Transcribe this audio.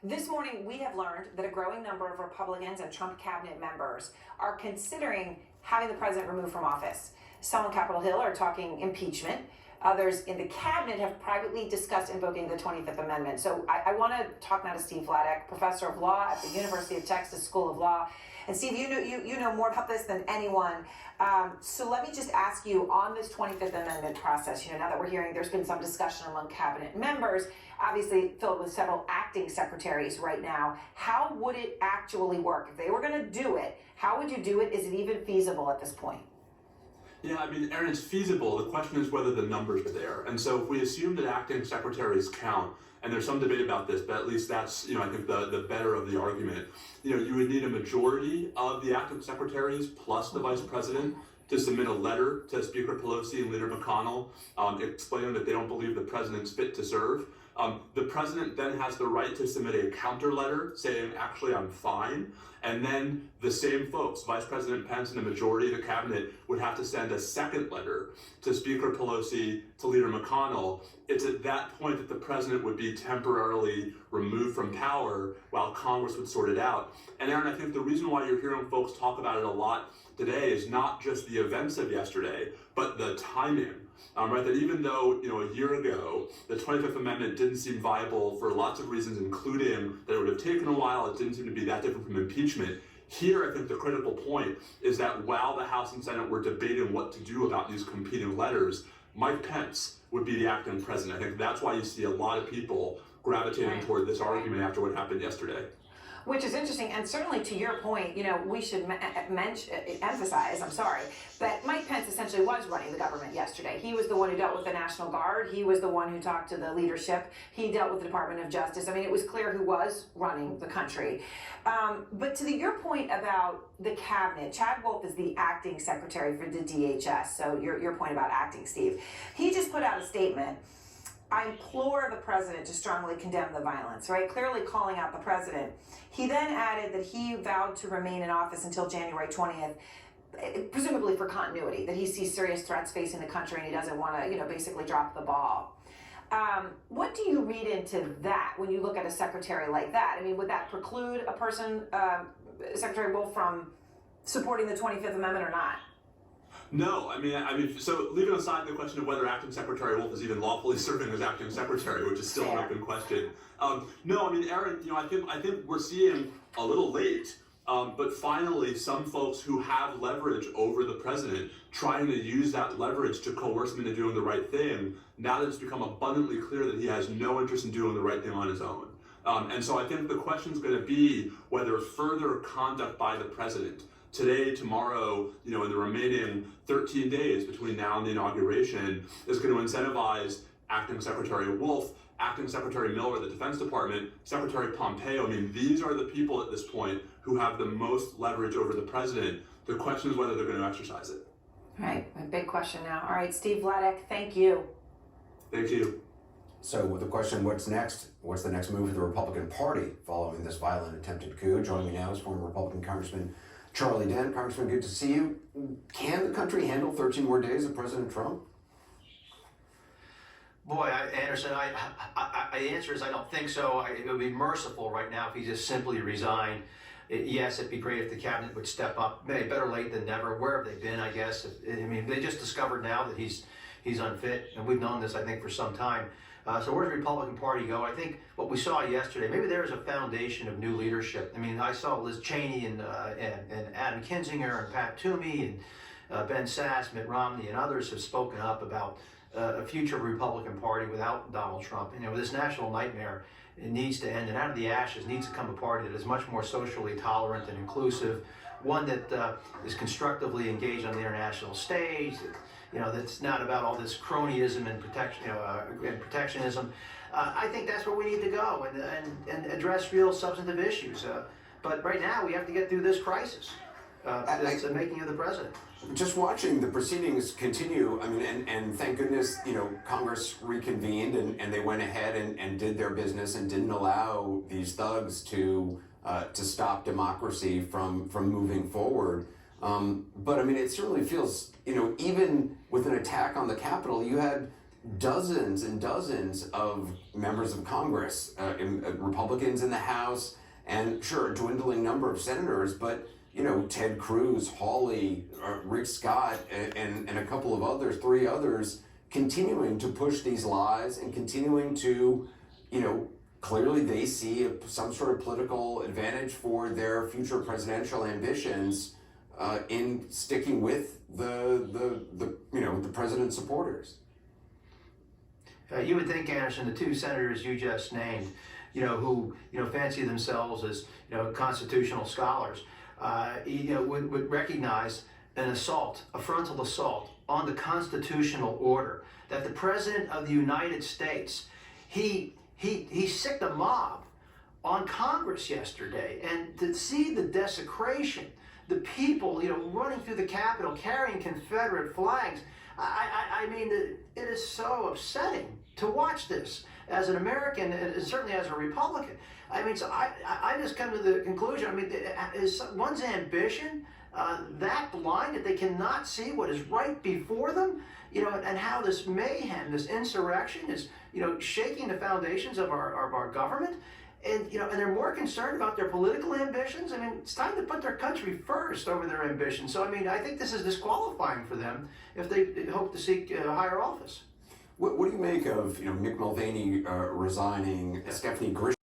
This morning, we have learned that a growing number of Republicans and Trump cabinet members are considering having the president removed from office. Some on Capitol Hill are talking impeachment. Others in the cabinet have privately discussed invoking the 25th Amendment. So I want to talk now to Steve Vladek, professor of law at the University of Texas School of Law. And Steve, you know more about this than anyone. So let me just ask you on this 25th Amendment process, now that we're hearing there's been some discussion among cabinet members, obviously filled with several acting secretaries right now. How would it actually work? If they were going to do it, how would you do it? Is it even feasible at this point? Yeah, I mean, Aaron, it's feasible. The question is whether the numbers are there. And so if we assume that acting secretaries count, and there's some debate about this, but at least that's, I think the better of the argument, you would need a majority of the acting secretaries plus the vice president to submit a letter to Speaker Pelosi and Leader McConnell explaining that they don't believe the president's fit to serve. The president then has the right to submit a counter letter saying, actually, I'm fine. And then the same folks, Vice President Pence and the majority of the cabinet, would have to send a second letter to Speaker Pelosi, to Leader McConnell. It's at that point that the president would be temporarily removed from power while Congress would sort it out. And Aaron, I think the reason why you're hearing folks talk about it a lot today is not just the events of yesterday, but the timing. Right, that even though a year ago the 25th Amendment didn't seem viable for lots of reasons, including that it would have taken a while, it didn't seem to be that different from impeachment. Here, I think the critical point is that while the House and Senate were debating what to do about these competing letters, Mike Pence would be the acting president. I think that's why you see a lot of people gravitating toward this argument after what happened yesterday. Which is interesting, and certainly to your point, we should emphasize, that Mike Pence essentially was running the government yesterday. He was the one who dealt with the National Guard. He was the one who talked to the leadership. He dealt with the Department of Justice. I mean, it was clear who was running the country. But to your point about the cabinet, Chad Wolf is the acting secretary for the DHS. So your point about acting, Steve. He just put out a statement. I implore the president to strongly condemn the violence, right? Clearly calling out the president. He then added that he vowed to remain in office until January 20th, presumably for continuity, that he sees serious threats facing the country and he doesn't want to, basically drop the ball. What do you read into that when you look at a secretary like that? I mean, would that preclude a person, Secretary Wolf, from supporting the 25th Amendment or not? No, I mean, so leaving aside the question of whether acting Secretary Wolf is even lawfully serving as acting secretary, which is still an open question. No, I mean, Aaron, I think we're seeing a little late, but finally some folks who have leverage over the president trying to use that leverage to coerce him into doing the right thing. Now that it's become abundantly clear that he has no interest in doing the right thing on his own. And so I think the question is going to be whether further conduct by the president today, tomorrow, in the remaining 13 days between now and the inauguration is going to incentivize acting Secretary Wolf, acting Secretary Miller of the Defense Department, Secretary Pompeo. I mean, these are the people at this point who have the most leverage over the president. The question is whether they're going to exercise it. All right, a big question now. All right, Steve Vladek, thank you. Thank you. So with the question, what's next? What's the next move for the Republican Party following this violent attempted coup? Joining me now is former Republican Congressman Charlie Dent. Congressman, good to see you. Can the country handle 13 more days of President Trump? Boy, Anderson, the answer is I don't think so. It would be merciful right now if he just simply resigned. Yes, it'd be great if the cabinet would step up. Better late than never. Where have they been, I guess? They just discovered now that he's unfit, and we've known this, I think, for some time. So where does the Republican Party go? I think what we saw yesterday, maybe there's a foundation of new leadership. I mean, I saw Liz Cheney and Adam Kinzinger and Pat Toomey and Ben Sass, Mitt Romney, and others have spoken up about a future Republican Party without Donald Trump. This national nightmare, it needs to end, and out of the ashes needs to come a party that is much more socially tolerant and inclusive, one that is constructively engaged on the international stage, that's not about all this cronyism and protectionism. I think that's where we need to go and address real substantive issues. But right now we have to get through this crisis. That's the making of the president. Just watching the proceedings continue, and thank goodness, Congress reconvened and they went ahead and did their business and didn't allow these thugs to stop democracy from moving forward. But it certainly feels, even with an attack on the Capitol, you had dozens and dozens of members of Congress, Republicans in the House, and sure, a dwindling number of senators, but Ted Cruz, Hawley, Rick Scott, and a couple of others, 3 others, continuing to push these lies and continuing to, clearly they see some sort of political advantage for their future presidential ambitions in sticking with the president's supporters. You would think, Anderson, the 2 senators you just named, who fancy themselves as constitutional scholars, would recognize an assault, a frontal assault on the constitutional order. That the President of the United States, he sicked a mob on Congress yesterday, and to see the desecration, the people running through the Capitol carrying Confederate flags. I mean, it is so upsetting to watch this as an American and certainly as a Republican. I mean, so I just come to the conclusion, I mean, is one's ambition that blind that they cannot see what is right before them? And how this mayhem, this insurrection is, shaking the foundations of our government. And and they're more concerned about their political ambitions. I mean, it's time to put their country first over their ambitions. So I mean, I think this is disqualifying for them if they hope to seek higher office. What do you make of Mick Mulvaney resigning, Stephanie Grisham